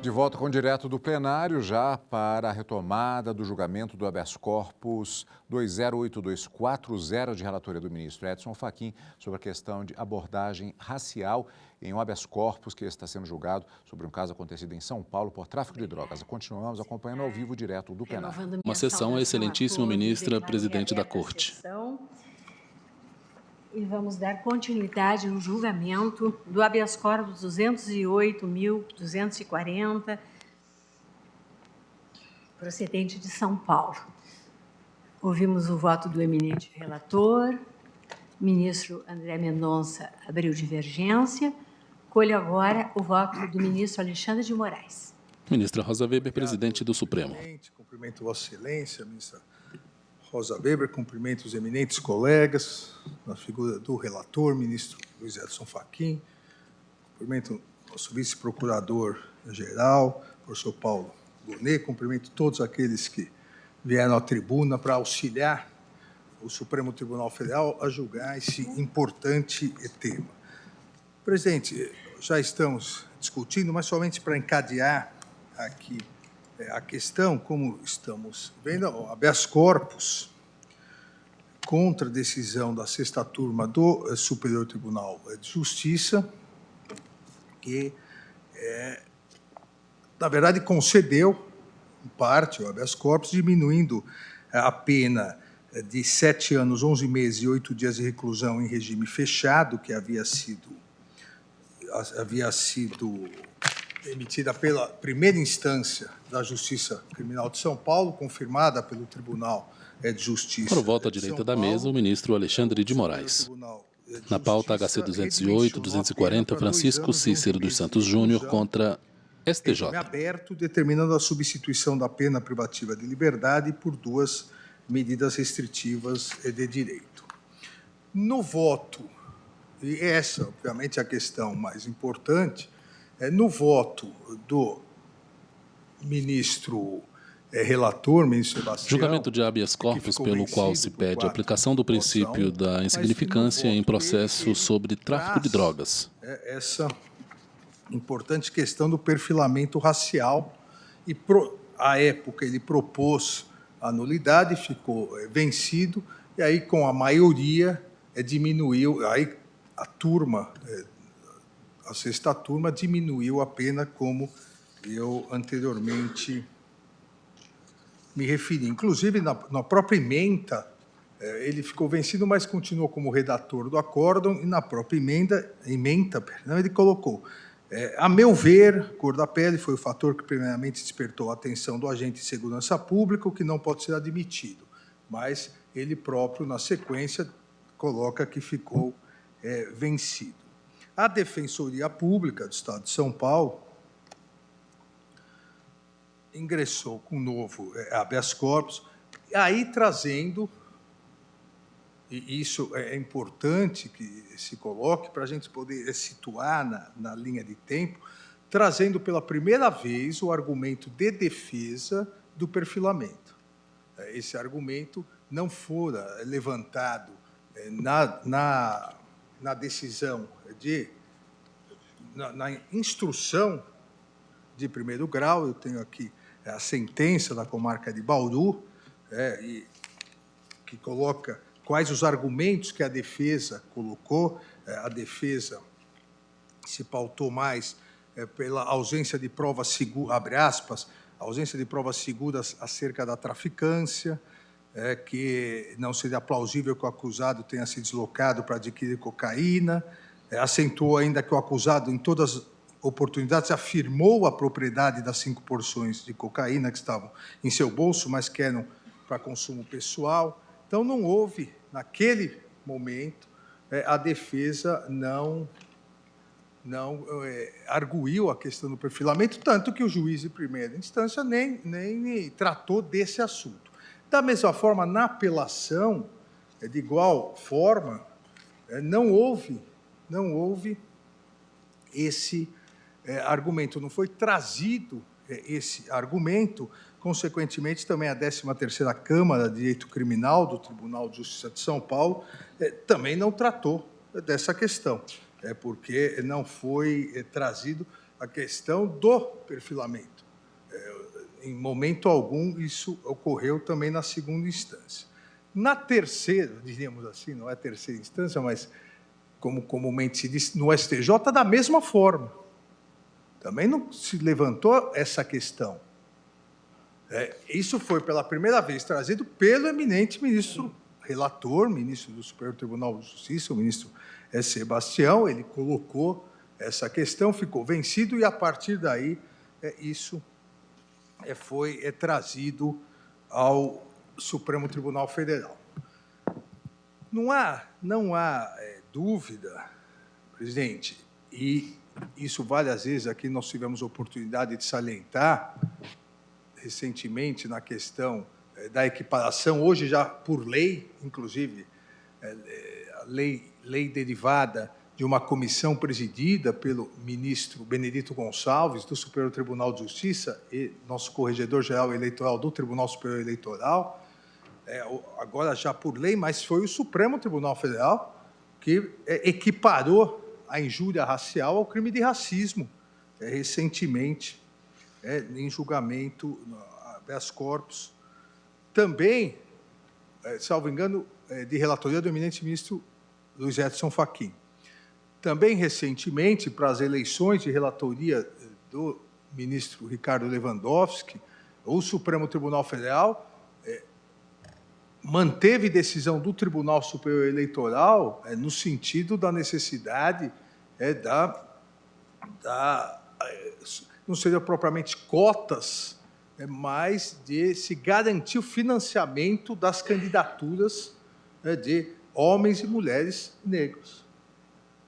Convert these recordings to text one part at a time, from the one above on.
De volta com direto do plenário, já para a retomada do julgamento do habeas corpus 208240 de relatoria do ministro Edson Fachin sobre a questão de abordagem racial em um habeas corpus que está sendo julgado sobre um caso acontecido em São Paulo por tráfico de drogas. Continuamos acompanhando ao vivo direto do plenário. Uma sessão à excelentíssima ministra, presidente da Corte. E vamos dar continuidade no julgamento do habeas corpus 208.240, procedente de São Paulo. Ouvimos o voto do eminente relator, ministro André Mendonça abriu divergência. Colho agora o voto do ministro Alexandre de Moraes. Ministra Rosa Weber, presidente do Supremo. Cumprimento Vossa Excelência, ministra Rosa Weber, cumprimento os eminentes colegas, na figura do relator, ministro Luiz Edson Fachin, cumprimento nosso vice-procurador-geral, professor Paulo Gonet, cumprimento todos aqueles que vieram à tribuna para auxiliar o Supremo Tribunal Federal a julgar esse importante tema. Presidente, já estamos discutindo, mas somente para encadear aqui a questão, como estamos vendo, o habeas corpus contra a decisão da sexta turma do Superior Tribunal de Justiça, que, na verdade, concedeu, em parte, o habeas corpus, diminuindo a pena de 7 anos, 11 meses e 8 dias de reclusão em regime fechado, que havia sido emitida pela primeira instância da Justiça Criminal de São Paulo, confirmada pelo Tribunal de Justiça. Para o voto à direita da mesa, o ministro Alexandre de Moraes. Na pauta HC 208-240, Francisco Cícero dos Santos Júnior contra STJ. Aberto, determinando a substituição da pena privativa de liberdade por 2 medidas restritivas de direito. No voto, e essa, obviamente, é a questão mais importante, no voto do ministro relator, ministro Sebastião... Julgamento de habeas corpus pelo qual se pede a aplicação do princípio da insignificância em processo sobre tráfico de drogas. Essa importante questão do perfilamento racial e, à época, ele propôs a nulidade, ficou vencido, e aí, com a maioria, diminuiu, aí a turma... A sexta turma diminuiu a pena, como eu anteriormente me referi. Inclusive, na própria ementa, ele ficou vencido, mas continuou como redator do acórdão, e na própria emenda, ele colocou: a meu ver, cor da pele foi o fator que primeiramente despertou a atenção do agente de segurança pública, o que não pode ser admitido. Mas ele próprio, na sequência, coloca que ficou vencido. A Defensoria Pública do Estado de São Paulo ingressou com um novo habeas corpus, aí trazendo, e isso é importante que se coloque para a gente poder situar na linha de tempo, trazendo pela primeira vez o argumento de defesa do perfilamento. Esse argumento não fora levantado na decisão na instrução de primeiro grau. Eu tenho aqui a sentença da comarca de Bauru, que coloca quais os argumentos que a defesa colocou. A defesa se pautou mais pela ausência de provas seguras, abre aspas, ausência de provas seguras acerca da traficância, que não seria plausível que o acusado tenha se deslocado para adquirir cocaína. Acentuou ainda que o acusado, em todas as oportunidades, afirmou a propriedade das 5 porções de cocaína que estavam em seu bolso, mas que eram para consumo pessoal. Então, não houve, naquele momento, a defesa não arguiu a questão do perfilamento, tanto que o juiz de primeira instância nem tratou desse assunto. Da mesma forma, na apelação, de igual forma, não houve esse argumento, não foi trazido esse argumento. Consequentemente, também a 13ª Câmara de Direito Criminal do Tribunal de Justiça de São Paulo também não tratou dessa questão, porque não foi trazido a questão do perfilamento. Em momento algum, isso ocorreu também na segunda instância. Na terceira, diríamos assim, não é terceira instância, mas, como comumente se diz, no STJ, da mesma forma. Também não se levantou essa questão. Isso foi, pela primeira vez, trazido pelo eminente ministro relator, ministro do Superior Tribunal de Justiça, o ministro Sebastião. Ele colocou essa questão, ficou vencido, e, a partir daí, isso foi trazido ao Supremo Tribunal Federal. Não há dúvida, presidente, e isso várias vezes aqui nós tivemos oportunidade de salientar, recentemente, na questão da equiparação, hoje já por lei, inclusive, a lei derivada de uma comissão presidida pelo ministro Benedito Gonçalves, do Superior Tribunal de Justiça, e nosso corregedor-geral eleitoral do Tribunal Superior Eleitoral, agora já por lei, mas foi o Supremo Tribunal Federal que equiparou a injúria racial ao crime de racismo, recentemente, em julgamento habeas corpus, também, salvo engano, de relatoria do eminente ministro Luiz Edson Fachin. Também, recentemente, para as eleições de relatoria do ministro Ricardo Lewandowski, o Supremo Tribunal Federal manteve decisão do Tribunal Superior Eleitoral no sentido da necessidade não seria propriamente cotas, mas de se garantir o financiamento das candidaturas de homens e mulheres negros.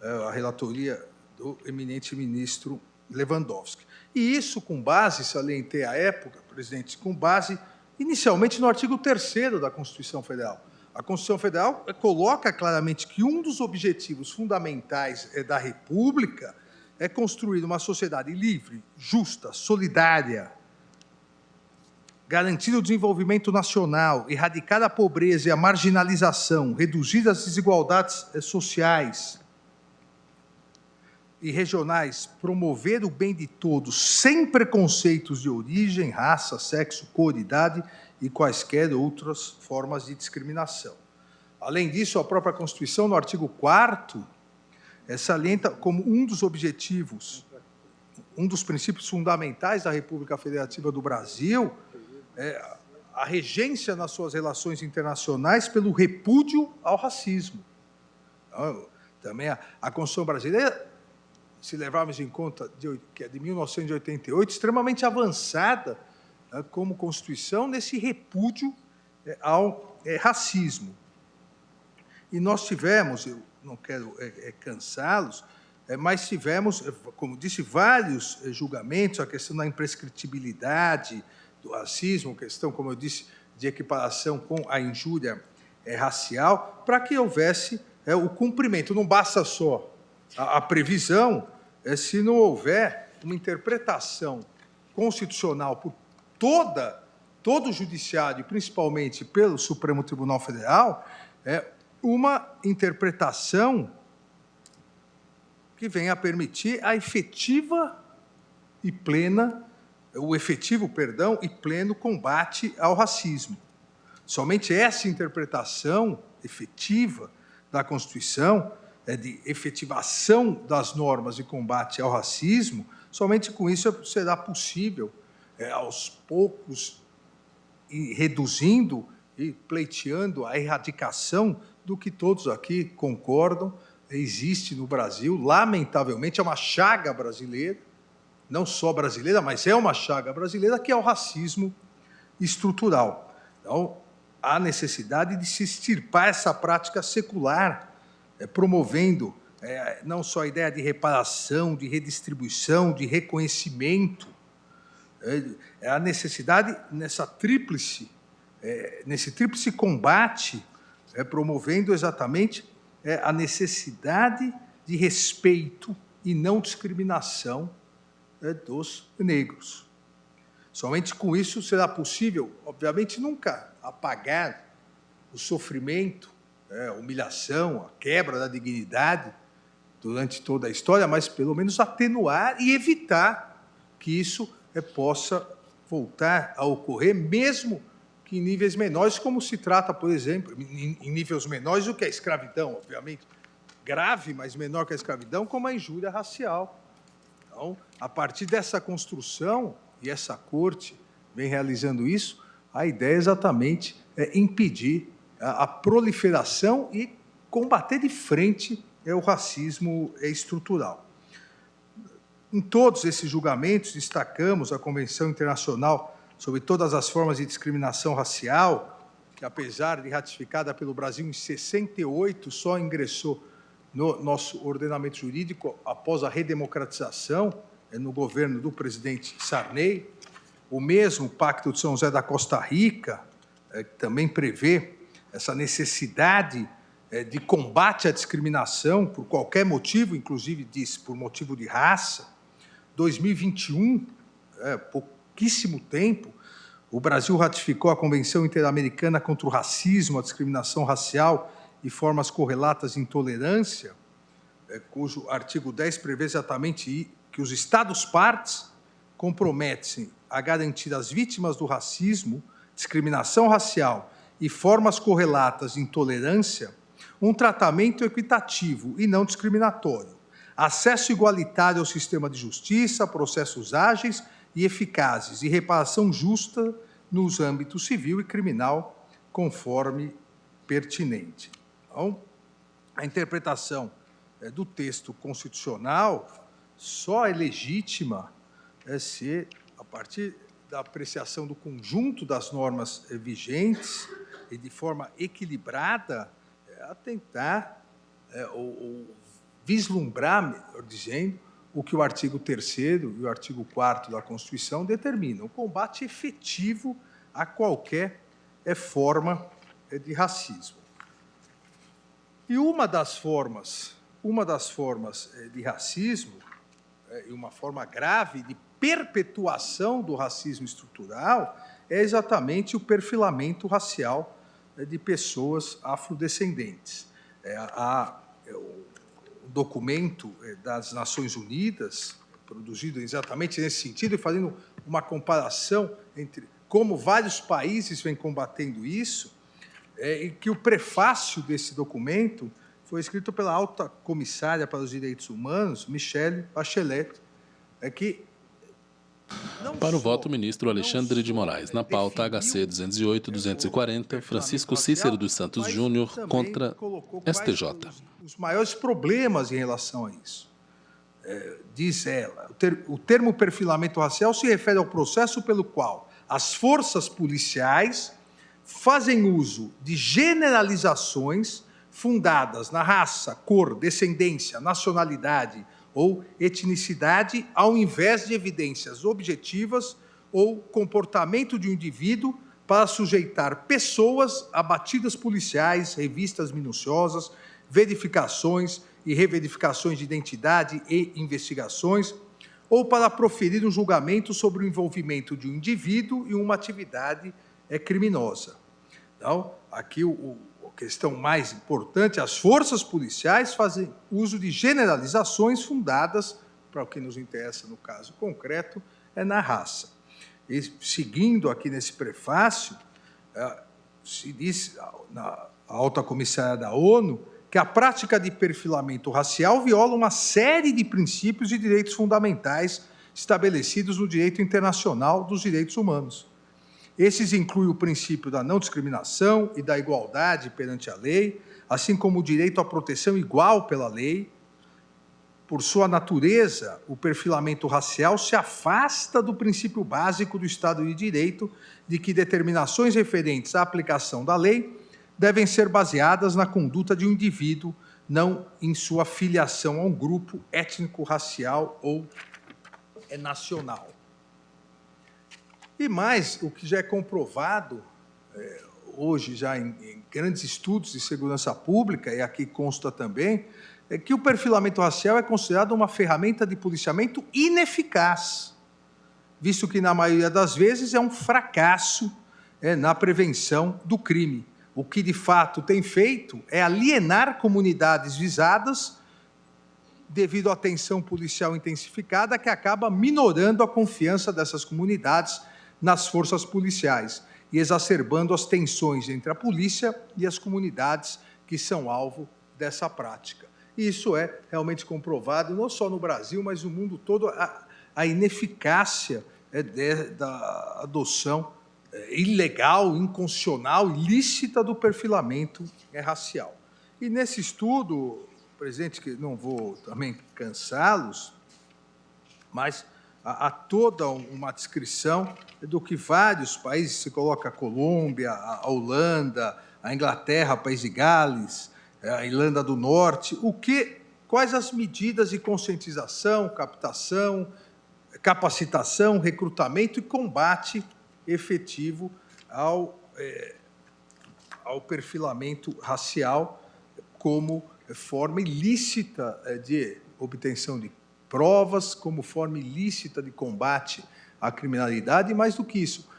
A relatoria do eminente ministro Lewandowski. E isso com base, salientei à época, presidente, com base inicialmente no artigo 3º da Constituição Federal. A Constituição Federal coloca claramente que um dos objetivos fundamentais da República é construir uma sociedade livre, justa, solidária, garantir o desenvolvimento nacional, erradicar a pobreza e a marginalização, reduzir as desigualdades sociais e regionais, promover o bem de todos, sem preconceitos de origem, raça, sexo, cor, idade e quaisquer outras formas de discriminação. Além disso, a própria Constituição, no artigo 4º, salienta como um dos objetivos, um dos princípios fundamentais da República Federativa do Brasil, a regência nas suas relações internacionais pelo repúdio ao racismo. Também a Constituição brasileira, se levarmos em conta que é de 1988, extremamente avançada como Constituição nesse repúdio ao racismo. E nós tivemos, eu não quero cansá-los, mas tivemos, como disse, vários julgamentos, a questão da imprescritibilidade do racismo, questão, como eu disse, de equiparação com a injúria racial, para que houvesse o cumprimento. Não basta só a previsão, se não houver uma interpretação constitucional por todo o judiciário, principalmente pelo Supremo Tribunal Federal, uma interpretação que venha a permitir a efetiva e plena, o efetivo, e pleno combate ao racismo. Somente essa interpretação efetiva da Constituição, de efetivação das normas de combate ao racismo, somente com isso será possível, aos poucos, ir reduzindo e pleiteando a erradicação do que todos aqui concordam, existe no Brasil, lamentavelmente, é uma chaga brasileira, não só brasileira, mas é uma chaga brasileira, que é o racismo estrutural. Então, há necessidade de se extirpar essa prática secular, promovendo não só a ideia de reparação, de redistribuição, de reconhecimento, a necessidade nesse tríplice combate, promovendo exatamente a necessidade de respeito e não discriminação dos negros. Somente com isso será possível, obviamente, nunca apagar o sofrimento, a humilhação, a quebra da dignidade durante toda a história, mas pelo menos atenuar e evitar que isso possa voltar a ocorrer, mesmo que em níveis menores, como se trata, por exemplo, em níveis menores, o que é a escravidão, obviamente, grave, mas menor que a escravidão, como a injúria racial. Então, a partir dessa construção, e essa corte vem realizando isso, a ideia exatamente é impedir a proliferação e combater de frente o racismo estrutural. Em todos esses julgamentos, destacamos a Convenção Internacional sobre todas as formas de discriminação racial, que, apesar de ratificada pelo Brasil em 68, só ingressou no nosso ordenamento jurídico após a redemocratização no governo do presidente Sarney. O mesmo Pacto de São José da Costa Rica, que também prevê essa necessidade de combate à discriminação por qualquer motivo, inclusive diz por motivo de raça. 2021, pouquíssimo tempo, o Brasil ratificou a Convenção Interamericana contra o Racismo, a Discriminação Racial e Formas Correlatas de Intolerância, cujo artigo 10 prevê exatamente que os Estados-partes comprometem a garantir às vítimas do racismo, discriminação racial e formas correlatas de intolerância um tratamento equitativo e não discriminatório, acesso igualitário ao sistema de justiça, processos ágeis e eficazes e reparação justa nos âmbitos civil e criminal, conforme pertinente. Então, a interpretação do texto constitucional só é legítima se, a partir da apreciação do conjunto das normas vigentes e de forma equilibrada, atentar ou vislumbrar, melhor dizendo, o que o artigo 3º e o artigo 4º da Constituição determinam, o combate efetivo a qualquer forma de racismo. E uma das formas de racismo, e uma forma grave de perpetuação do racismo estrutural, é exatamente o perfilamento racial de pessoas afrodescendentes. O documento das Nações Unidas, produzido exatamente nesse sentido, e fazendo uma comparação entre como vários países vêm combatendo isso, e que o prefácio desse documento foi escrito pela alta comissária para os direitos humanos, Michelle Bachelet, que... Para o voto, o ministro Alexandre de Moraes. Na pauta HC 208-240, Francisco Cícero dos Santos Júnior contra STJ. Os maiores problemas em relação a isso. Diz ela, o termo perfilamento racial se refere ao processo pelo qual as forças policiais fazem uso de generalizações fundadas na raça, cor, descendência, nacionalidade ou etnicidade, ao invés de evidências objetivas ou comportamento de um indivíduo para sujeitar pessoas a batidas policiais, revistas minuciosas, verificações e reverificações de identidade e investigações, ou para proferir um julgamento sobre o envolvimento de um indivíduo em uma atividade criminosa. Então, aqui a questão mais importante, as forças policiais fazem uso de generalizações fundadas, para o que nos interessa no caso concreto, na raça. E, seguindo aqui nesse prefácio, se diz na alta comissária da ONU que a prática de perfilamento racial viola uma série de princípios e direitos fundamentais estabelecidos no direito internacional dos direitos humanos. Esses incluem o princípio da não discriminação e da igualdade perante a lei, assim como o direito à proteção igual pela lei. Por sua natureza, o perfilamento racial se afasta do princípio básico do Estado de Direito, de que determinações referentes à aplicação da lei devem ser baseadas na conduta de um indivíduo, não em sua filiação a um grupo étnico, racial ou nacional. E mais, o que já é comprovado hoje, já em grandes estudos de segurança pública, e aqui consta também, é que o perfilamento racial é considerado uma ferramenta de policiamento ineficaz, visto que, na maioria das vezes, é um fracasso na prevenção do crime. O que, de fato, tem feito é alienar comunidades visadas devido à tensão policial intensificada, que acaba minorando a confiança dessas comunidades nas forças policiais e exacerbando as tensões entre a polícia e as comunidades que são alvo dessa prática. E isso é realmente comprovado, não só no Brasil, mas no mundo todo, a ineficácia da adoção ilegal, inconstitucional, ilícita do perfilamento racial. E nesse estudo, presidente, que não vou também cansá-los, mas há toda uma descrição do que vários países, se coloca a Colômbia, a Holanda, a Inglaterra, País de Gales, a Irlanda do Norte, quais as medidas de conscientização, captação, capacitação, recrutamento e combate efetivo ao perfilamento racial como forma ilícita de obtenção de provas, como forma ilícita de combate à criminalidade, e mais do que isso,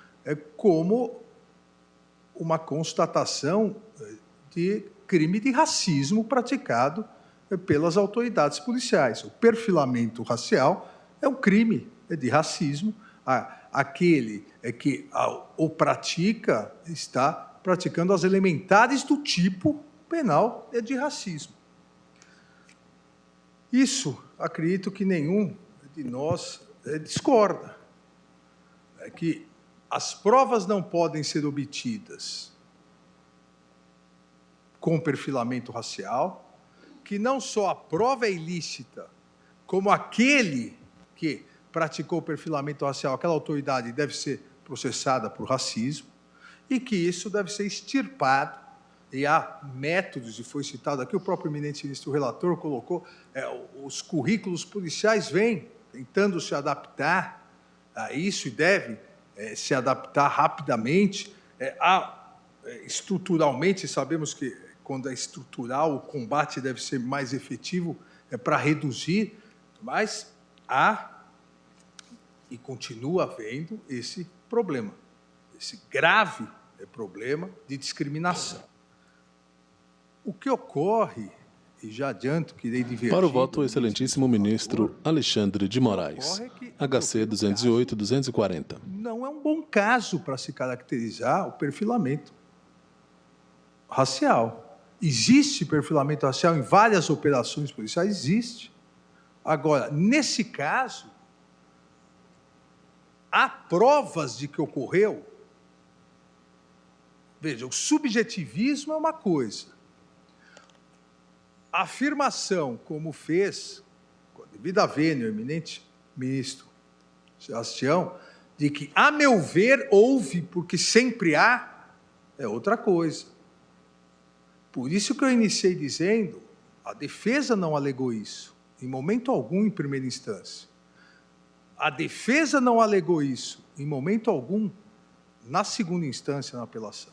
como uma constatação de crime de racismo praticado pelas autoridades policiais. O perfilamento racial é um crime de racismo. Aquele que o pratica está praticando as elementares do tipo penal de racismo. Isso, acredito que nenhum de nós discorda. É que as provas não podem ser obtidas com perfilamento racial, que não só a prova é ilícita, como aquele que praticou o perfilamento racial, aquela autoridade deve ser processada por racismo, e que isso deve ser extirpado. E há métodos, e foi citado aqui, o próprio eminente ministro relator colocou, os currículos policiais vêm tentando se adaptar a isso e devem se adaptar rapidamente. Estruturalmente, sabemos que quando é estrutural, o combate deve ser mais efetivo para reduzir, mas há e continua havendo esse problema, esse grave problema de discriminação. O que ocorre, e já adianto que irei divertir... Para o voto, o excelentíssimo ministro Alexandre de Moraes, HC 208-240. Não é um bom caso para se caracterizar o perfilamento racial. Existe perfilamento racial em várias operações policiais? Existe. Agora, nesse caso, há provas de que ocorreu. Veja, o subjetivismo é uma coisa. A afirmação, como fez, com a devida vênia, o eminente ministro Sebastião, de que, a meu ver, houve, porque sempre há, é outra coisa. Por isso que eu iniciei dizendo, a defesa não alegou isso, em momento algum, em primeira instância. A defesa não alegou isso, em momento algum, na segunda instância, na apelação.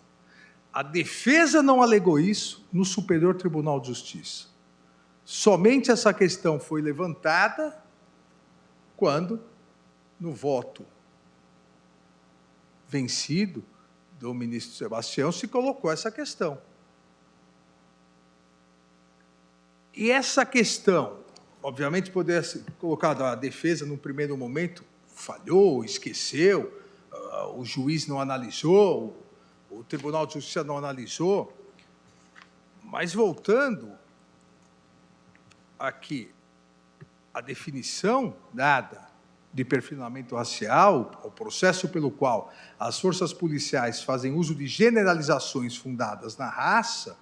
A defesa não alegou isso no Superior Tribunal de Justiça. Somente essa questão foi levantada quando, no voto vencido do ministro Sebastião, se colocou essa questão. E essa questão, obviamente, poderia ser colocada a defesa, num primeiro momento, falhou, esqueceu, o juiz não analisou, o Tribunal de Justiça não analisou, mas voltando aqui, a definição dada de perfilamento racial, o processo pelo qual as forças policiais fazem uso de generalizações fundadas na raça,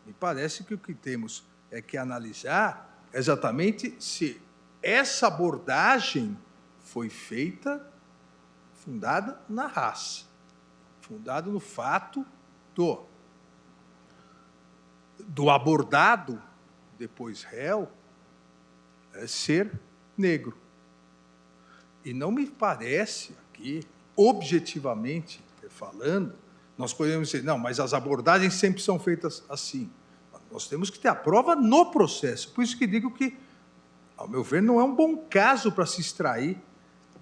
me parece que o que temos é que analisar exatamente se essa abordagem foi feita fundada na raça, fundada no fato do abordado, depois réu, ser negro. E não me parece aqui, objetivamente falando, nós podemos dizer, não, mas as abordagens sempre são feitas assim. Nós temos que ter a prova no processo. Por isso que digo que, ao meu ver, não é um bom caso para se extrair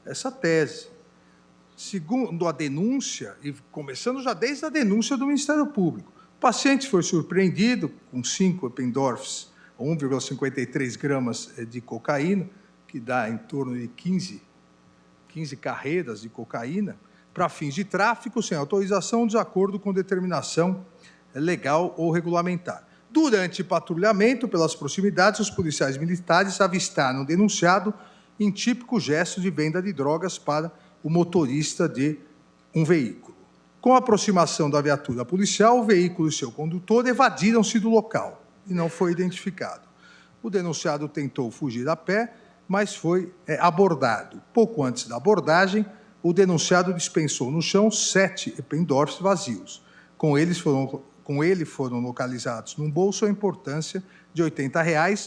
essa tese. Segundo a denúncia, e começando já desde a denúncia do Ministério Público, o paciente foi surpreendido com 5 Eppendorfs 1,53 gramas de cocaína, que dá em torno de 15 carreiras de cocaína, para fins de tráfico sem autorização, de acordo com determinação legal ou regulamentar. Durante patrulhamento pelas proximidades, os policiais militares avistaram o denunciado em típico gesto de venda de drogas para o motorista de um veículo. Com a aproximação da viatura policial, o veículo e seu condutor evadiram-se do local e não foi identificado. O denunciado tentou fugir a pé, mas foi abordado. Pouco antes da abordagem, o denunciado dispensou no chão 7 Eppendorfs vazios. Com ele foram localizados num bolso a importância de R$ 80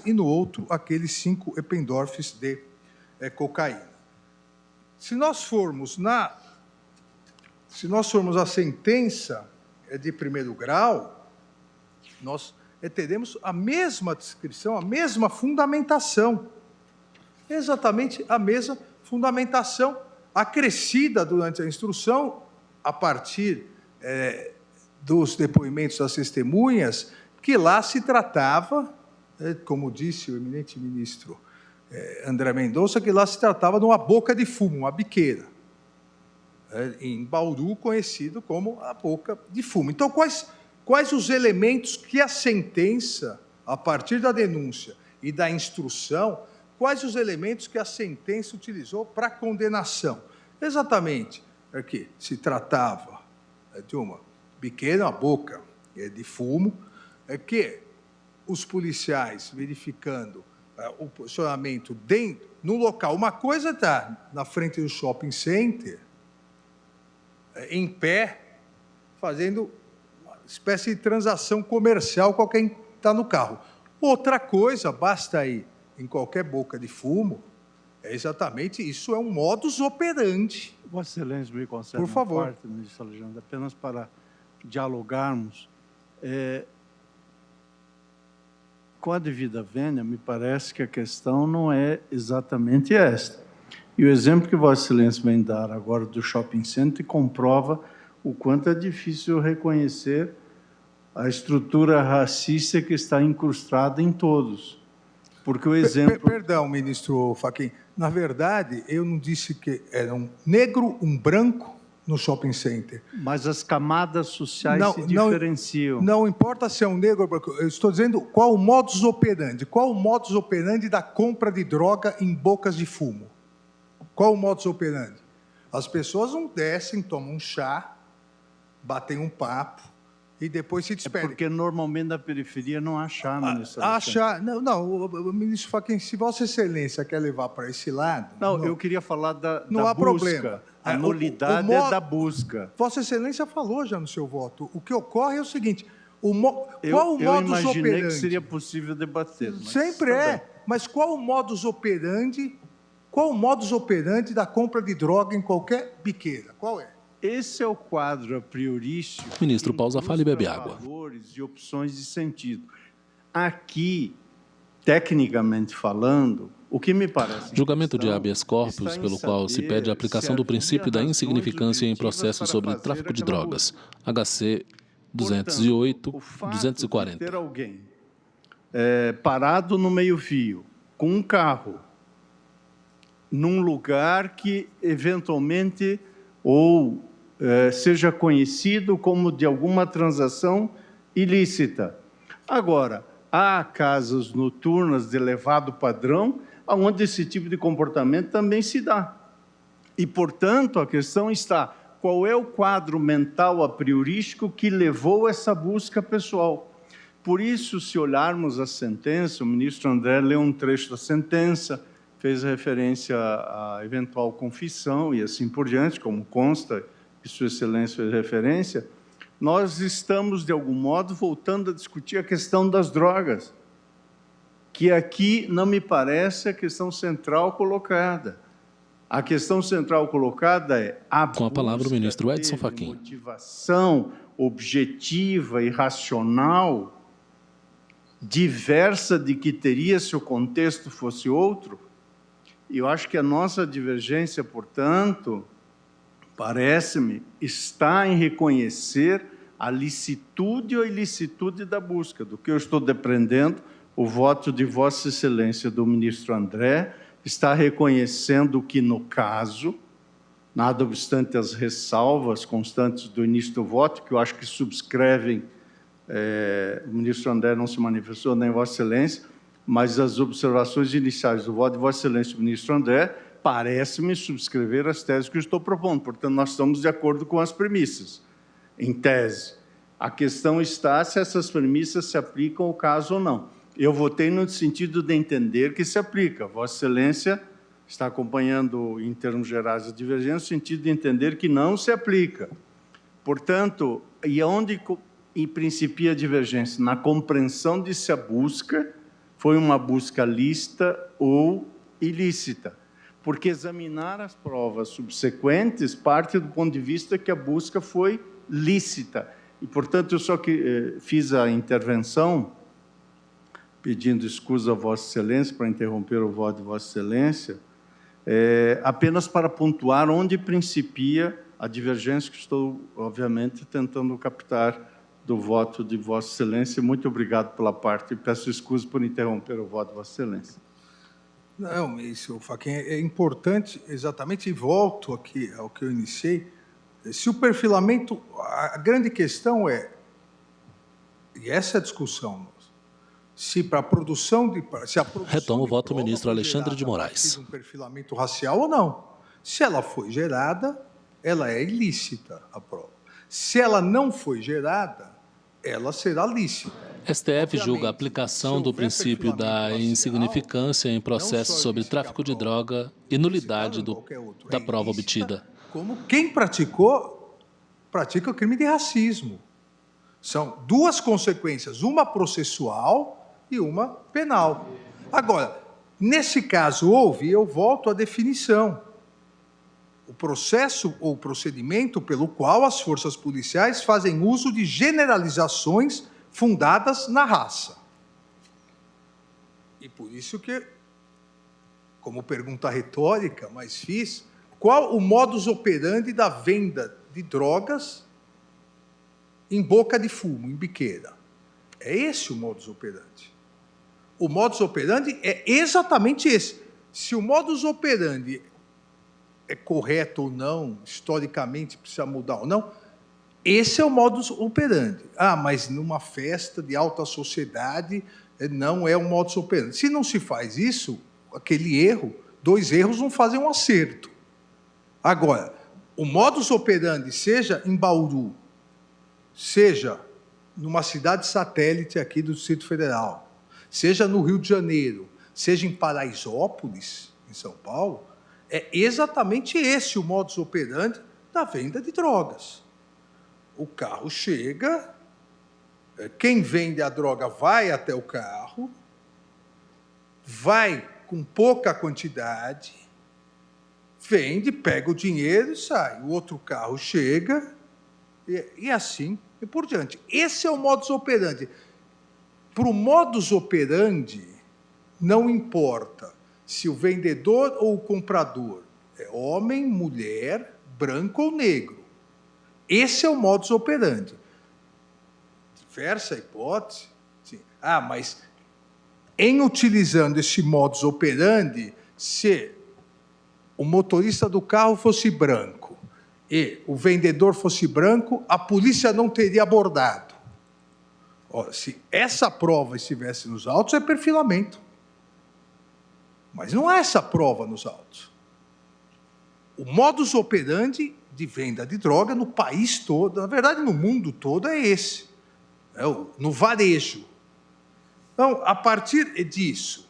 e no outro aqueles 5 Eppendorfs de cocaína. Se nós formos à sentença de primeiro grau, nós teremos a mesma descrição, a mesma fundamentação, exatamente a mesma fundamentação acrescida durante a instrução, a partir dos depoimentos das testemunhas, que lá se tratava, como disse o eminente ministro André Mendonça, que lá se tratava de uma boca de fumo, uma biqueira, em Bauru, conhecido como a boca de fumo. Então, quais os elementos que a sentença, a partir da denúncia e da instrução, quais os elementos que a sentença utilizou para a condenação? Exatamente, que se tratava de uma biqueira, uma boca de fumo, que os policiais, verificando o posicionamento no local, uma coisa está na frente do shopping center, em pé, fazendo uma espécie de transação comercial com quem está no carro. Outra coisa, basta ir em qualquer boca de fumo, exatamente isso, é um modus operandi. Vossa Excelência me concede por favor. Parte, ministro Alexandre, apenas para dialogarmos. Com a devida vênia, me parece que a questão não é exatamente esta. E o exemplo que Vossa Excelência vem dar agora do shopping center comprova o quanto é difícil reconhecer a estrutura racista que está incrustada em todos. Porque o exemplo... Perdão, ministro Fachin. Na verdade, eu não disse que era um negro, um branco no shopping center. Mas as camadas sociais se diferenciam. Não importa se é um negro ou branco. Eu estou dizendo qual o modus operandi. Qual o modus operandi da compra de droga em bocas de fumo? Qual o modus operandi? As pessoas não descem, tomam um chá, batem um papo e depois se despedem. Porque normalmente na periferia não há chá, ministro. Ministro Fachin, se Vossa Excelência quer levar para esse lado... Não, eu queria falar da há busca. Problema. A nulidade é da busca. Vossa Excelência falou já no seu voto. O que ocorre é o seguinte, qual o modus operandi? Eu imaginei que seria possível debater. Sempre é, mas qual o modus operandi? Qual o modus operandi da compra de droga em qualquer biqueira? Qual é? Esse é o quadro a priorístico. Ministro, pausa, fale e bebe água. Valores e opções de sentido. Aqui, tecnicamente falando, o que me parece... Julgamento de habeas corpus, pelo qual se pede a aplicação do princípio da insignificância em processos sobre tráfico de drogas. HC 208, 240. Ter alguém parado no meio-fio, com um carro, num lugar que, eventualmente, seja conhecido como de alguma transação ilícita. Agora, há casas noturnas de elevado padrão, onde esse tipo de comportamento também se dá. E, portanto, a questão está, qual é o quadro mental a priorístico que levou essa busca pessoal? Por isso, se olharmos a sentença, o ministro André leu um trecho da sentença, fez referência à eventual confissão e assim por diante, como consta, que Sua Excelência fez referência, nós estamos, de algum modo, voltando a discutir a questão das drogas, que aqui não me parece a questão central colocada. A questão central colocada é com a palavra o ministro Edson Fachin. Motivação objetiva e racional diversa de que teria se o contexto fosse outro. E eu acho que a nossa divergência, portanto, parece-me, está em reconhecer a licitude ou ilicitude da busca, do que eu estou depreendendo o voto de Vossa Excelência do ministro André está reconhecendo que, no caso, nada obstante as ressalvas constantes do início do voto, que eu acho que subscrevem, o ministro André não se manifestou, nem Vossa Excelência, mas as observações iniciais do voto de Vossa Excelência do ministro André parece-me subscrever as teses que eu estou propondo. Portanto, nós estamos de acordo com as premissas, em tese. A questão está se essas premissas se aplicam ao caso ou não. Eu votei no sentido de entender que se aplica. Vossa Excelência está acompanhando, em termos gerais, a divergência, no sentido de entender que não se aplica. Portanto, e onde principia a divergência? Na compreensão de se a busca foi uma busca lícita ou ilícita. Porque examinar as provas subsequentes parte do ponto de vista que a busca foi lícita. E, portanto, eu só fiz a intervenção, pedindo escusa a Vossa Excelência para interromper o voto de Vossa Excelência, apenas para pontuar onde principia a divergência que estou, obviamente, tentando captar do voto de Vossa Excelência. Muito obrigado pela parte e peço escusa por interromper o voto de Vossa Excelência. Não, isso, Fachin, é importante, exatamente, e volto aqui ao que eu iniciei. Se o perfilamento, a grande questão é, e essa é a discussão, se para a produção de... Se a produção retoma o voto do prova ministro foi Alexandre de gerada a Moraes. partir de um perfilamento racial ou não. Se ela foi gerada, ela é ilícita, a prova. Se ela não foi gerada, ela será lícita. STF julga a aplicação do princípio da insignificância em processos sobre tráfico de droga e nulidade da prova obtida. Como quem pratica o crime de racismo. São duas consequências, uma processual e uma penal. Agora, nesse caso houve, eu volto à definição. O processo ou procedimento pelo qual as forças policiais fazem uso de generalizações fundadas na raça. E por isso que, como pergunta retórica, mas fiz, qual o modus operandi da venda de drogas em boca de fumo, em biqueira? É esse o modus operandi. O modus operandi é exatamente esse. Se o modus operandi é correto ou não, historicamente precisa mudar ou não, esse é o modus operandi. Ah, mas numa festa de alta sociedade não é o modus operandi. Se não se faz isso, aquele erro, dois erros não fazem um acerto. Agora, o modus operandi, seja em Bauru, seja numa cidade satélite aqui do Distrito Federal, seja no Rio de Janeiro, seja em Paraisópolis, em São Paulo, é exatamente esse o modus operandi da venda de drogas. O carro chega, quem vende a droga vai até o carro, vai com pouca quantidade, vende, pega o dinheiro e sai. O outro carro chega e assim e por diante. Esse é o modus operandi. Para o modus operandi, não importa se o vendedor ou o comprador é homem, mulher, branco ou negro. Esse é o modus operandi. Diversa hipótese. Sim. Ah, mas em utilizando esse modus operandi, se o motorista do carro fosse branco e o vendedor fosse branco, a polícia não teria abordado. Ora, se essa prova estivesse nos autos, é perfilamento. Mas não é essa prova nos autos. O modus operandi de venda de droga no país todo, na verdade, no mundo todo, é esse. No varejo. Então, a partir disso,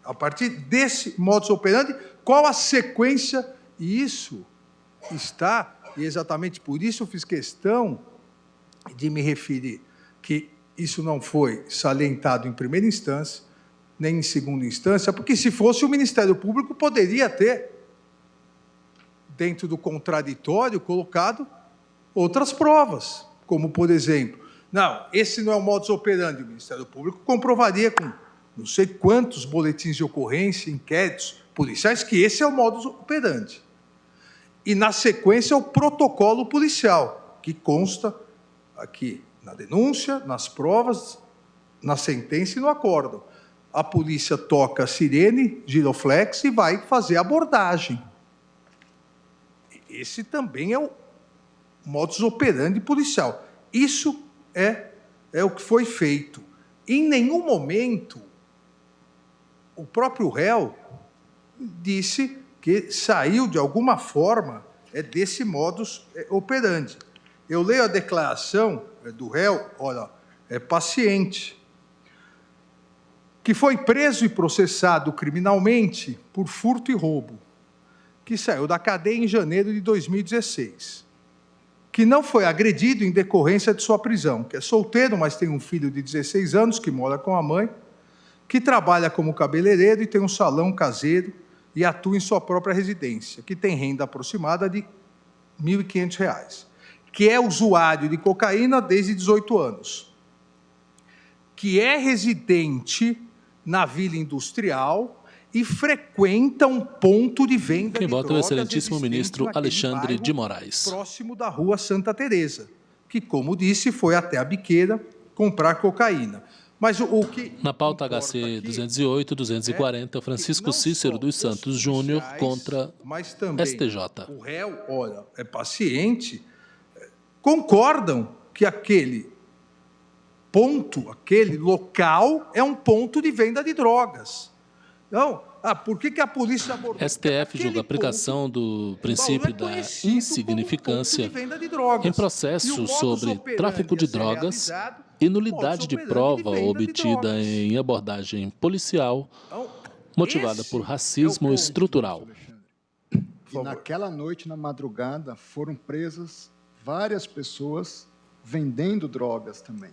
a partir desse modus operandi, qual a sequência? E isso está, e exatamente por isso eu fiz questão de me referir que isso não foi salientado em primeira instância, nem em segunda instância, porque se fosse o Ministério Público poderia ter, dentro do contraditório, colocado outras provas, como, por exemplo, não, esse não é o modus operandi, o Ministério Público comprovaria com não sei quantos boletins de ocorrência, inquéritos policiais, que esse é o modus operandi. E, na sequência, o protocolo policial, que consta aqui na denúncia, nas provas, na sentença e no acórdão. a polícia toca a sirene, giroflex, e vai fazer a abordagem. Esse também é o modus operandi policial. Isso é o que foi feito. Em nenhum momento, o próprio réu disse que saiu, de alguma forma, desse modus operandi. Eu leio a declaração do réu, olha, paciente, que foi preso e processado criminalmente por furto e roubo, que saiu da cadeia em janeiro de 2016, que não foi agredido em decorrência de sua prisão, que é solteiro, mas tem um filho de 16 anos que mora com a mãe, que trabalha como cabeleireiro e tem um salão caseiro e atua em sua própria residência, que tem renda aproximada de R$ 1.500, que é usuário de cocaína desde 18 anos, que é residente na Vila Industrial e frequenta um ponto de venda Quem de vota é o drogas excelentíssimo existente ministro naquele Alexandre bairro de Moraes. próximo da Rua Santa Teresa, que, como disse, foi até a biqueira comprar cocaína. Mas o que Na pauta importa HC aqui 208, 240, Francisco não Cícero só dos os Santos Júnior policiais, contra mas também STJ. o réu, olha, é paciente, concordam que aquele ponto, aquele local é um ponto de venda de drogas. Então, por que a polícia abordou? STF julga a aplicação do princípio da insignificância em processo sobre tráfico de drogas e nulidade de prova obtida em abordagem policial motivada por racismo estrutural. E naquela noite, na madrugada, foram presas várias pessoas vendendo drogas também.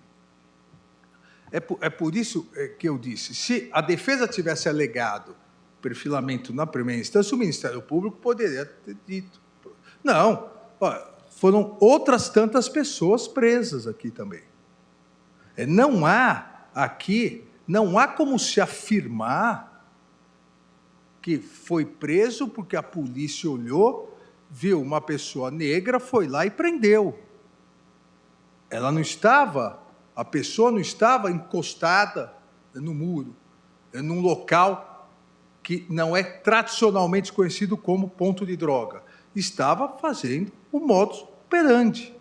É por isso que eu disse, se a defesa tivesse alegado perfilamento na primeira instância, o Ministério Público poderia ter dito. Não, foram outras tantas pessoas presas aqui também. Não há como se afirmar que foi preso porque a polícia olhou, viu uma pessoa negra, foi lá e prendeu. A pessoa não estava encostada no muro, num local que não é tradicionalmente conhecido como ponto de droga. Estava fazendo o modus operandi.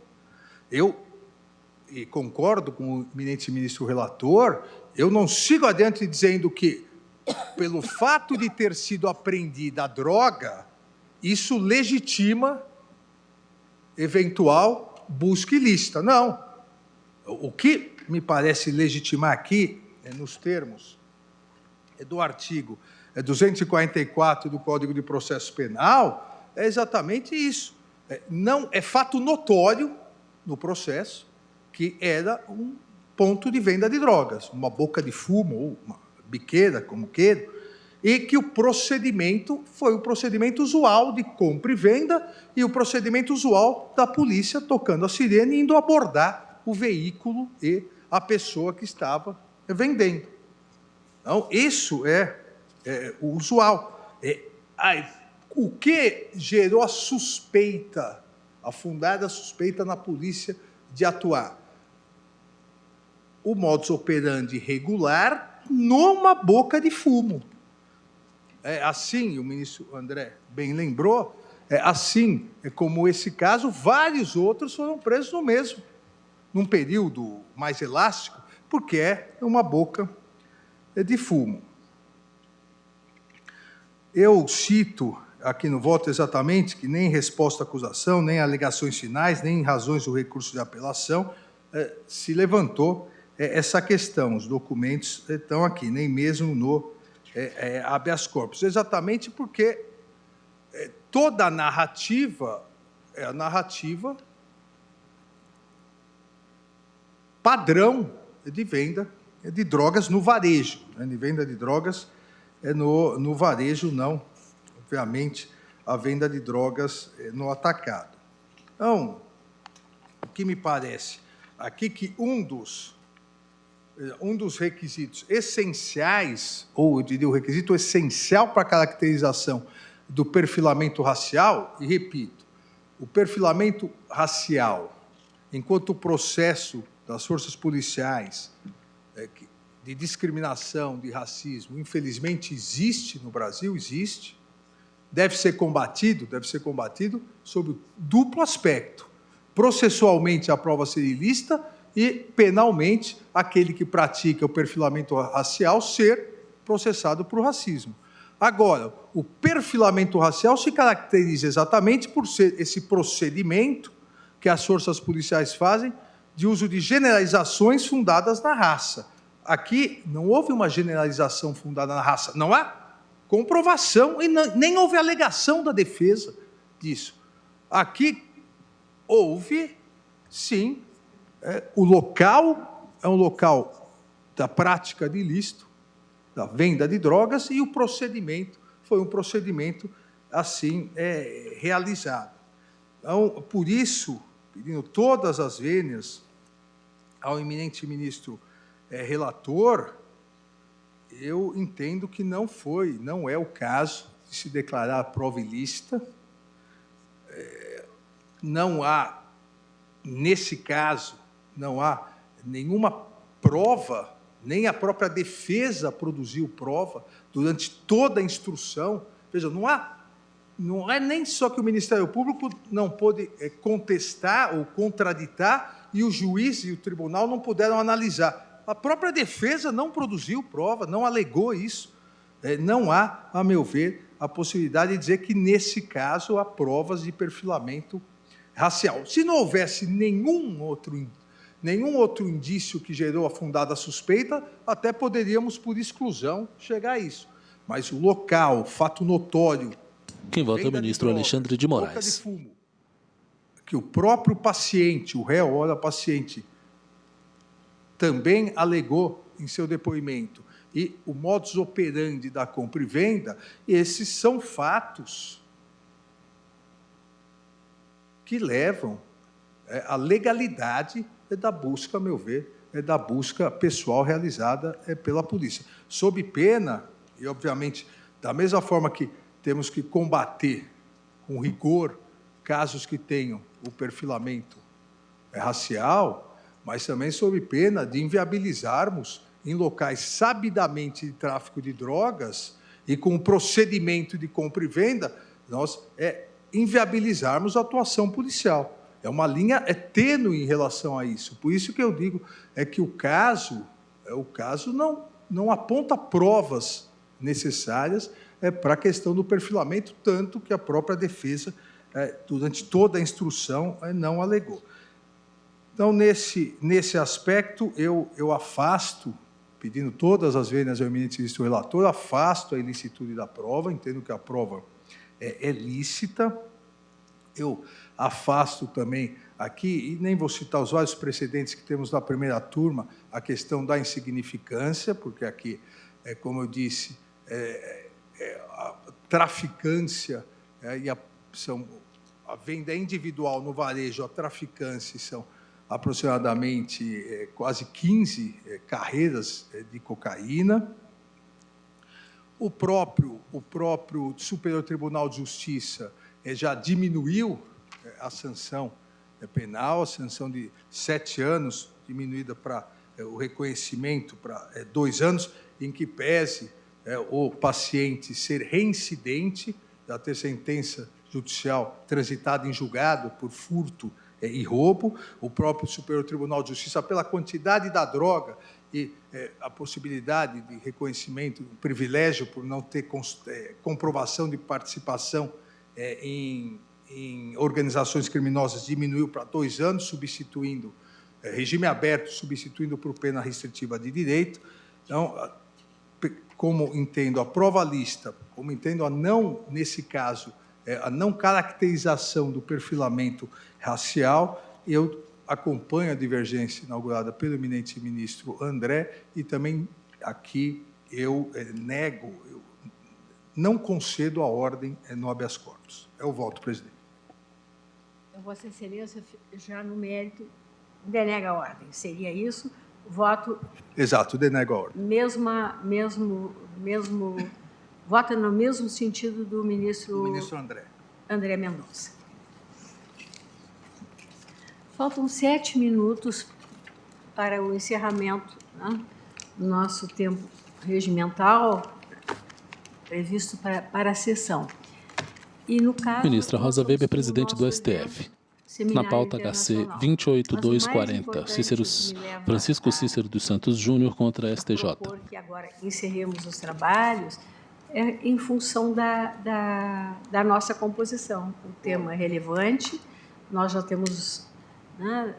E concordo com o eminente ministro relator, eu não sigo adiante dizendo que, pelo fato de ter sido apreendida a droga, isso legitima eventual busca ilícita. Não. O que me parece legitimar aqui, nos termos do artigo 244 do Código de Processo Penal, é exatamente isso. Não é fato notório no processo que era um ponto de venda de drogas, uma boca de fumo ou uma biqueira, como queira, e que o procedimento foi o procedimento usual de compra e venda e o procedimento usual da polícia tocando a sirene e indo abordar o veículo e a pessoa que estava vendendo. Então, isso é o usual. O que gerou a suspeita, a fundada suspeita na polícia de atuar? O modus operandi regular numa boca de fumo. Assim, o ministro André bem lembrou, assim como esse caso, vários outros foram presos no mesmo, num período mais elástico, porque é uma boca de fumo. Eu cito aqui no voto exatamente que nem resposta à acusação, nem alegações finais, nem razões do recurso de apelação se levantou essa questão. Os documentos estão aqui, nem mesmo no habeas corpus, exatamente porque toda a narrativa é a narrativa padrão de venda de drogas no varejo, de venda de drogas no varejo, não, obviamente, a venda de drogas no atacado. Então, o que me parece aqui que um dos requisitos essenciais, ou eu diria o requisito essencial para a caracterização do perfilamento racial, e repito, o perfilamento racial, enquanto o processo das forças policiais de discriminação, de racismo, infelizmente existe no Brasil, existe, deve ser combatido sob duplo aspecto. Processualmente, a prova ser ilícita e, penalmente, aquele que pratica o perfilamento racial ser processado por racismo. Agora, o perfilamento racial se caracteriza exatamente por ser esse procedimento que as forças policiais fazem de uso de generalizações fundadas na raça. Aqui não houve uma generalização fundada na raça, não há comprovação e nem houve alegação da defesa disso. Aqui houve, sim, o local é um local da prática de ilícito, da venda de drogas, e o procedimento foi um procedimento assim realizado. Então, por isso, pedindo todas as vênias ao eminente ministro relator, eu entendo que não é o caso de se declarar a prova ilícita. Não há, nesse caso, não há nenhuma prova, nem a própria defesa produziu prova durante toda a instrução. Veja, não é nem só que o Ministério Público não pôde contestar ou contraditar e o juiz e o tribunal não puderam analisar. A própria defesa não produziu prova, não alegou isso. Não há, a meu ver, a possibilidade de dizer que, nesse caso, há provas de perfilamento racial. Se não houvesse nenhum outro indício que gerou a fundada suspeita, até poderíamos, por exclusão, chegar a isso. Mas o local, o fato notório... Quem vota é o ministro Alexandre de Moraes. Boca de fumo, que o próprio paciente, o réu, ora paciente, também alegou em seu depoimento, e o modus operandi da compra e venda, esses são fatos que levam à legalidade da busca, a meu ver, da busca pessoal realizada pela polícia. Sob pena, e obviamente, da mesma forma que temos que combater com rigor casos que tenham o perfilamento racial, mas também sob pena de inviabilizarmos em locais sabidamente de tráfico de drogas e com o procedimento de compra e venda, nós inviabilizarmos a atuação policial. É uma linha tênue em relação a isso. Por isso que eu digo que o caso não aponta provas necessárias para a questão do perfilamento, tanto que a própria defesa, durante toda a instrução, não alegou. Então, nesse aspecto, eu afasto, pedindo todas as vênias ao eminente ministro relator, afasto a ilicitude da prova, entendo que a prova é lícita. Eu afasto também aqui, e nem vou citar os vários precedentes que temos na primeira turma, a questão da insignificância, porque aqui, como eu disse, a traficância e a venda individual no varejo, a traficância são aproximadamente quase 15 carreiras de cocaína. O próprio Superior Tribunal de Justiça já diminuiu a sanção penal, a sanção de 7 anos, diminuída para o reconhecimento para 2 anos, em que pese o paciente ser reincidente, já ter sentença judicial transitada em julgado por furto e roubo. O próprio Superior Tribunal de Justiça, pela quantidade da droga e a possibilidade de reconhecimento, um privilégio por não ter comprovação de participação em organizações criminosas, diminuiu para 2 anos, substituindo regime aberto, substituindo por pena restritiva de direito. Então, como entendo a prova lista, como entendo nesse caso, a não caracterização do perfilamento racial, eu acompanho a divergência inaugurada pelo eminente ministro André e também aqui eu nego, eu não concedo a ordem no habeas corpus. É o voto, presidente. Vossa Excelência, já no mérito, denega a ordem. Seria isso? Voto... Exato, denega a ordem. Vota no mesmo sentido do ministro... André. André Mendonça. Faltam 7 minutos para o encerramento, né, nosso tempo regimental previsto para a sessão. E, no caso, Ministra Rosa Weber, presidente do STF. Na pauta HC 28240, Francisco Cícero dos Santos Júnior contra a STJ. Que agora encerremos os trabalhos em função da nossa composição. O tema é relevante, nós já temos, né,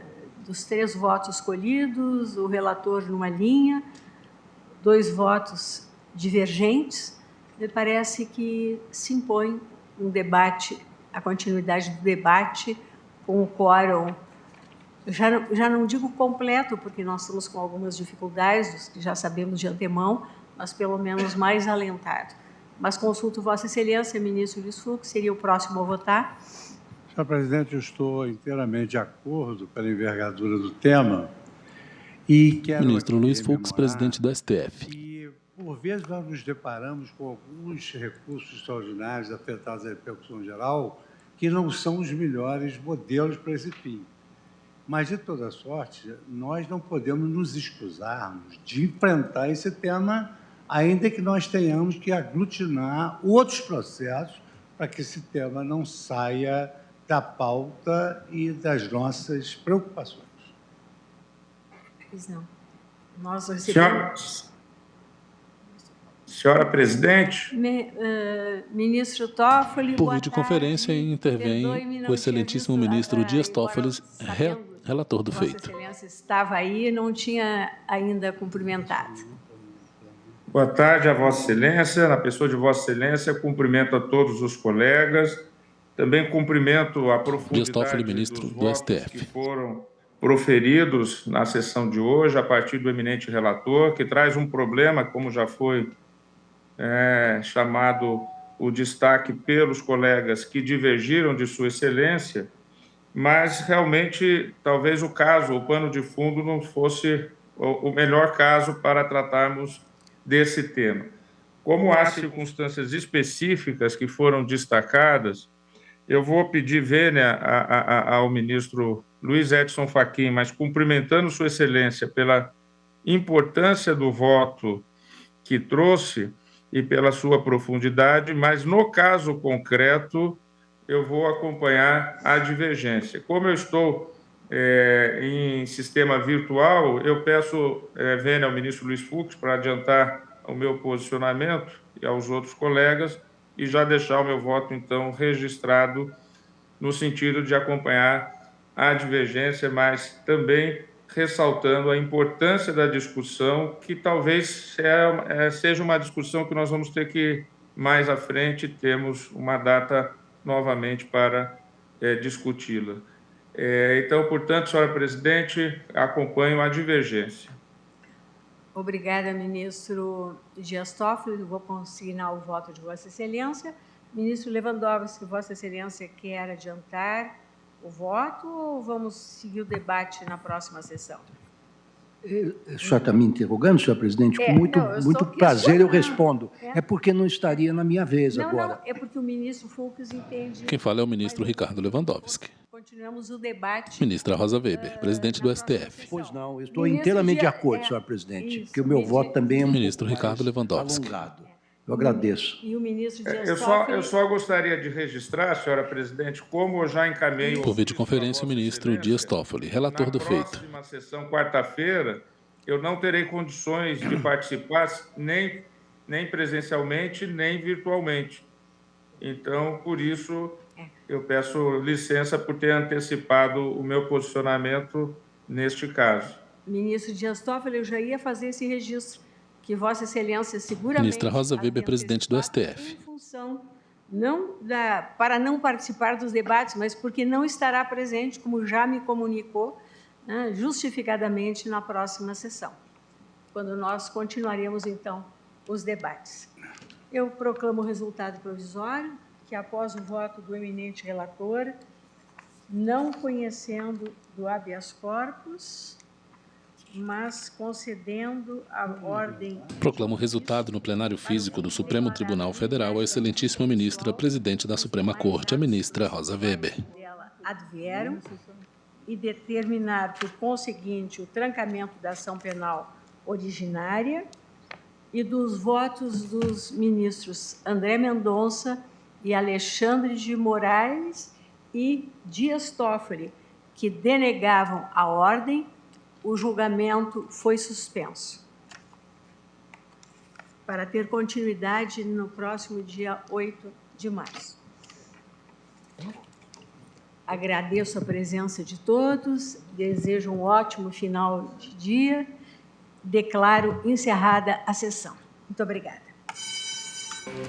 dos 3 votos escolhidos, o relator numa linha, 2 votos divergentes. Me parece que se impõe um debate, a continuidade do debate com o quórum, já não digo completo, porque nós estamos com algumas dificuldades, que já sabemos de antemão, mas pelo menos mais alentado. Mas consulto Vossa Excelência, ministro Luiz Fux, seria o próximo a votar. Senhor presidente, eu estou inteiramente de acordo pela envergadura do tema e quero... Ministro Luiz Fux, presidente do STF. E, por vezes, nós nos deparamos com alguns recursos extraordinários afetados à repercussão geral que não são os melhores modelos para esse fim. Mas, de toda sorte, nós não podemos nos excusarmos de enfrentar esse tema, ainda que nós tenhamos que aglutinar outros processos para que esse tema não saia da pauta e das nossas preocupações. Pois não. Nós recebemos... Senhora presidente. Ministro Toffoli. Por videoconferência intervém o excelentíssimo ministro Dias Toffoli, relator do feito. Vossa Excelência estava aí e não tinha ainda cumprimentado. Boa tarde a Vossa Excelência. Na pessoa de Vossa Excelência, cumprimento a todos os colegas. Também cumprimento a profundidade ministro dos votos que foram proferidos na sessão de hoje, a partir do eminente relator, que traz um problema, como já foi chamado o destaque pelos colegas que divergiram de Sua Excelência, mas realmente talvez o caso, o pano de fundo, não fosse o melhor caso para tratarmos desse tema. Como há circunstâncias específicas que foram destacadas, eu vou pedir vênia ao ministro Luiz Edson Fachin, mas cumprimentando Sua Excelência pela importância do voto que trouxe e pela sua profundidade, mas no caso concreto eu vou acompanhar a divergência. Como eu estou em sistema virtual, eu peço vênia ao ministro Luiz Fux para adiantar o meu posicionamento e aos outros colegas e já deixar o meu voto, então, registrado no sentido de acompanhar a divergência, mas também ressaltando a importância da discussão, que talvez seja uma discussão que nós vamos ter que, mais à frente, temos uma data novamente para discuti-la. Então, portanto, senhora presidente, acompanho a divergência. Obrigada, ministro Dias Toffoli. Vou consignar o voto de Vossa Excelência. Ministro Lewandowski, Vossa Excelência quer adiantar o voto ou vamos seguir o debate na próxima sessão? O senhor está me interrogando, senhor presidente? Com muito prazer eu respondo. É porque não estaria na minha vez agora. Não, é porque o ministro Fux entende... Quem fala é o ministro Ricardo Lewandowski. Continuamos o debate... Ministra Rosa Weber, presidente do STF. Pois não, eu estou inteiramente de acordo, senhor presidente, porque o meu voto também é ministro Ricardo Lewandowski. Alongado. Eu agradeço. E o ministro Dias Toffoli... Eu só gostaria de registrar, senhora presidente, como eu já encaminhei... Por videoconferência, o ministro Dias Toffoli, relator do feito. Na próxima sessão, quarta-feira, eu não terei condições de participar nem presencialmente, nem virtualmente. Então, por isso, eu peço licença por ter antecipado o meu posicionamento neste caso. Ministro Dias Toffoli, eu já ia fazer esse registro, que Vossa Excelência seguramente... Ministra Rosa Weber, presidente do STF. Em função, para não participar dos debates, mas porque não estará presente, como já me comunicou, né, justificadamente na próxima sessão, quando nós continuaremos, então, os debates. Eu proclamo o resultado provisório, que após o voto do eminente relator, não conhecendo do habeas corpus, mas concedendo a ordem... Proclamo o resultado no plenário físico do Supremo Tribunal Federal à excelentíssima ministra, presidente da Suprema Corte, a ministra Rosa Weber. Advieram e determinar, por conseguinte, o trancamento da ação penal originária e dos votos dos ministros André Mendonça e Alexandre de Moraes e Dias Toffoli, que denegavam a ordem, o julgamento foi suspenso, para ter continuidade no próximo dia 8 de março. Agradeço a presença de todos, desejo um ótimo final de dia, declaro encerrada a sessão. Muito obrigada.